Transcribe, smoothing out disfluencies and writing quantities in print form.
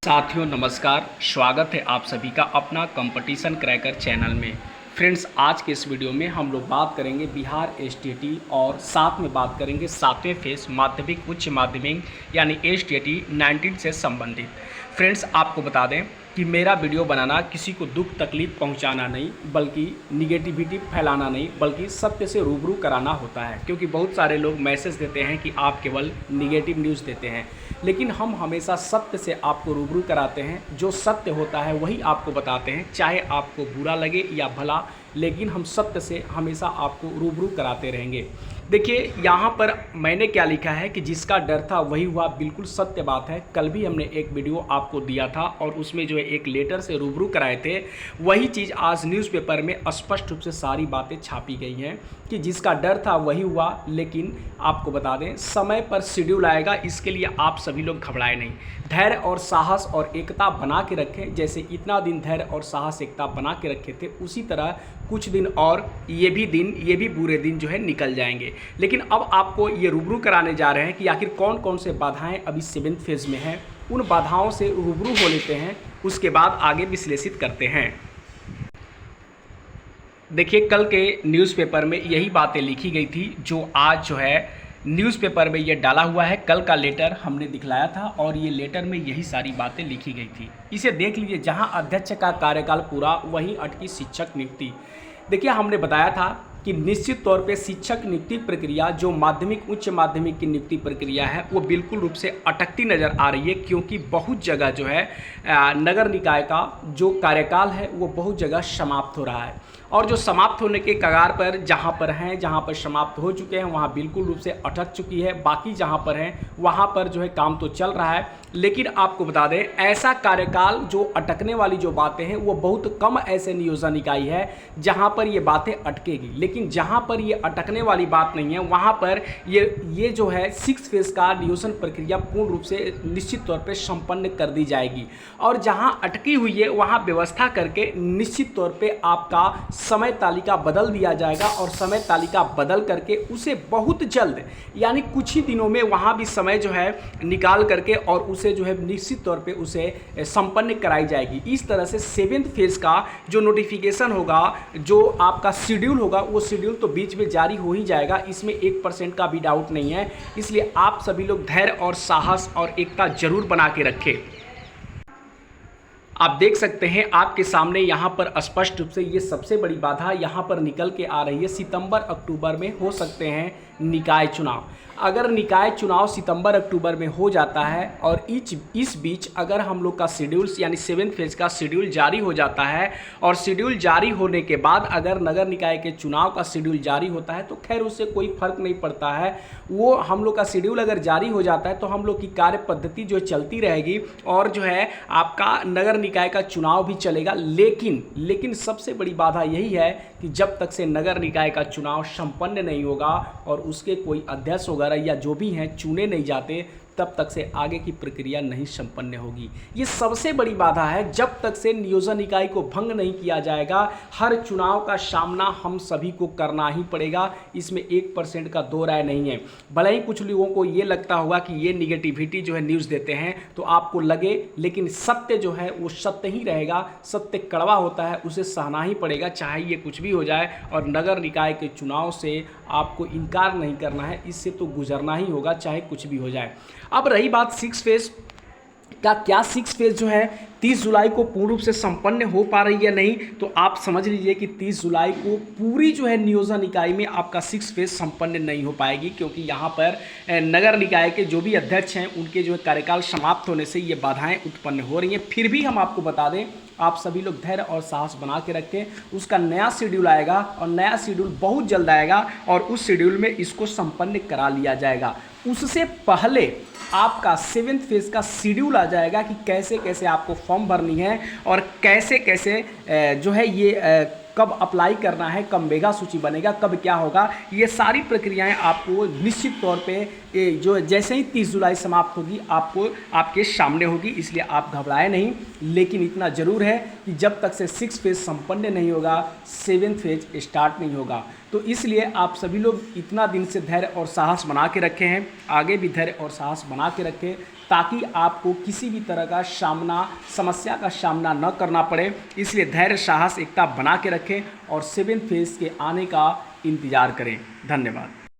साथियों नमस्कार। स्वागत है आप सभी का अपना कंपटीशन क्रैकर चैनल में। फ्रेंड्स, आज के इस वीडियो में हम लोग बात करेंगे बिहार एसटीईटी और साथ में बात करेंगे 7वें फेज माध्यमिक उच्च माध्यमिक यानी एसटीईटी 19 से संबंधित। फ्रेंड्स, आपको बता दें कि मेरा वीडियो बनाना किसी को दुख तकलीफ पहुंचाना नहीं, बल्कि निगेटिविटी फैलाना नहीं, बल्कि सत्य से रूबरू कराना होता है। क्योंकि बहुत सारे लोग मैसेज देते हैं कि आप केवल निगेटिव न्यूज़ देते हैं, लेकिन हम हमेशा सत्य से आपको रूबरू कराते हैं। जो सत्य होता है वही आपको बताते हैं, चाहे आपको बुरा लगे या भला, लेकिन हम सत्य से हमेशा आपको रूबरू कराते रहेंगे। देखिए, यहाँ पर मैंने क्या लिखा है कि जिसका डर था वही हुआ, बिल्कुल सत्य बात है। कल भी हमने एक वीडियो आपको दिया था और उसमें जो है एक लेटर से रूबरू कराए थे, वही चीज़ आज न्यूज़पेपर में स्पष्ट रूप से सारी बातें छापी गई हैं कि जिसका डर था वही हुआ। लेकिन आपको बता दें, समय पर शेड्यूल आएगा, इसके लिए आप सभी लोग घबराए नहीं। धैर्य और साहस और एकता बना के रखें। जैसे इतना दिन धैर्य और साहस एकता बना के रखे थे, उसी तरह कुछ दिन और ये भी बुरे दिन जो है निकल जाएंगे। लेकिन अब आपको ये रूबरू कराने जा रहे हैं कि आखिर कौन कौन से बाधाएं अभी 7th फेज में हैं। उन बाधाओं से रूबरू हो लेते हैं, उसके बाद आगे विश्लेषित करते हैं। देखिए, कल के न्यूज़पेपर में यही बातें लिखी गई थी जो आज जो है न्यूज़पेपर में ये डाला हुआ है। कल का लेटर हमने दिखलाया था और ये लेटर में यही सारी बातें लिखी गई थी। इसे देख लीजिए। जहां अध्यक्ष का कार्यकाल पूरा, वहीं अटकी शिक्षक नियुक्ति। देखिए, हमने बताया था कि निश्चित तौर पे शिक्षक नियुक्ति प्रक्रिया, जो माध्यमिक उच्च माध्यमिक की नियुक्ति प्रक्रिया है, वो बिल्कुल रूप से अटकती नज़र आ रही है। क्योंकि बहुत जगह जो है नगर निकाय का जो कार्यकाल है वो बहुत जगह समाप्त हो रहा है। और जो समाप्त होने के कगार पर जहाँ पर समाप्त हो चुके हैं, वहाँ बिल्कुल रूप से अटक चुकी है। बाकी जहाँ पर हैं वहाँ पर जो है काम तो चल रहा है। लेकिन आपको बता दें, ऐसा कार्यकाल जो अटकने वाली जो बातें हैं, वो बहुत कम ऐसे नियोजन इकाई है जहाँ पर ये बातें अटकेगी। लेकिन जहाँ पर ये अटकने वाली बात नहीं है, वहाँ पर ये जो है 6 फेज का नियोजन प्रक्रिया पूर्ण रूप से निश्चित तौर पर संपन्न कर दी जाएगी। और जहाँ अटकी हुई है वहाँ व्यवस्था करके निश्चित तौर पर आपका समय तालिका बदल दिया जाएगा। और समय तालिका बदल करके उसे बहुत जल्द, यानी कुछ ही दिनों में वहाँ भी समय जो है निकाल करके और उसे जो है निश्चित तौर पे उसे संपन्न कराई जाएगी। इस तरह से 7th फेज का जो नोटिफिकेशन होगा, जो आपका शेड्यूल होगा, वो शेड्यूल तो बीच में जारी हो ही जाएगा। इसमें 1% का भी डाउट नहीं है। इसलिए आप सभी लोग धैर्य और साहस और एकता जरूर बना के रखें। आप देख सकते हैं आपके सामने यहाँ पर स्पष्ट रूप से ये सबसे बड़ी बाधा यहाँ पर निकल के आ रही है। सितंबर अक्टूबर में हो सकते हैं निकाय चुनाव। अगर निकाय चुनाव सितंबर अक्टूबर में हो जाता है और इस बीच अगर हम लोग का शेड्यूल यानी 7th फेज का शेड्यूल जारी हो जाता है, और शेड्यूल जारी होने के बाद अगर नगर निकाय के चुनाव का शेड्यूल जारी होता है, तो खैर उससे कोई फर्क नहीं पड़ता है। वो हम लोग का शेड्यूल अगर जारी हो जाता है तो हम लोग की कार्य पद्धति जो चलती रहेगी और जो है आपका नगर निकाय का चुनाव भी चलेगा। लेकिन सबसे बड़ी बाधा यही है कि जब तक से नगर निकाय का चुनाव संपन्न नहीं होगा और उसके कोई अध्यक्ष वगैरह या जो भी हैं चुने नहीं जाते, तब तक से आगे की प्रक्रिया नहीं संपन्न होगी। ये सबसे बड़ी बाधा है। जब तक से नियोजन इकाई को भंग नहीं किया जाएगा, हर चुनाव का सामना हम सभी को करना ही पड़ेगा। इसमें 1% का दो राय नहीं है। भले ही कुछ लोगों को ये लगता होगा कि ये निगेटिविटी जो है न्यूज़ देते हैं तो आपको लगे, लेकिन सत्य जो है वो सत्य ही रहेगा। सत्य कड़वा होता है, उसे सहना ही पड़ेगा, चाहे ये कुछ भी हो जाए। और नगर निकाय के चुनाव से आपको इनकार नहीं करना है, इससे तो गुजरना ही होगा, चाहे कुछ भी हो जाए। अब रही बात 6 फेज का, क्या 6 फेज जो है 30 जुलाई को पूर्ण रूप से संपन्न हो पा रही है नहीं, तो आप समझ लीजिए कि 30 जुलाई को पूरी जो है नियोजन इकाई में आपका 6 फेज संपन्न नहीं हो पाएगी। क्योंकि यहाँ पर नगर निकाय के जो भी अध्यक्ष हैं उनके जो है कार्यकाल समाप्त होने से ये बाधाएं उत्पन्न हो रही हैं। फिर भी हम आपको बता दें, आप सभी लोग धैर्य और साहस बना के रखें। उसका नया शेड्यूल आएगा और नया शेड्यूल बहुत जल्द आएगा और उस शेड्यूल में इसको संपन्न करा लिया जाएगा। उससे पहले आपका 7th फेज का शेड्यूल आ जाएगा कि कैसे कैसे आपको फॉर्म भरनी है और कैसे कैसे जो है ये कब अप्लाई करना है, कब मेगा सूची बनेगा, कब क्या होगा। ये सारी प्रक्रियाएं आपको निश्चित तौर पे जो जैसे ही 30 जुलाई समाप्त होगी आपको आपके सामने होगी। इसलिए आप घबराए नहीं। लेकिन इतना ज़रूर है कि जब तक से 6 फेज संपन्न नहीं होगा, 7th फेज स्टार्ट नहीं होगा। तो इसलिए आप सभी लोग इतना दिन से धैर्य और साहस बना के रखे हैं, आगे भी धैर्य और साहस बना के रखें, ताकि आपको किसी भी तरह का समस्या का सामना न करना पड़े। इसलिए धैर्य, साहस, एकता बना के रखें और 7th फेज के आने का इंतज़ार करें। धन्यवाद।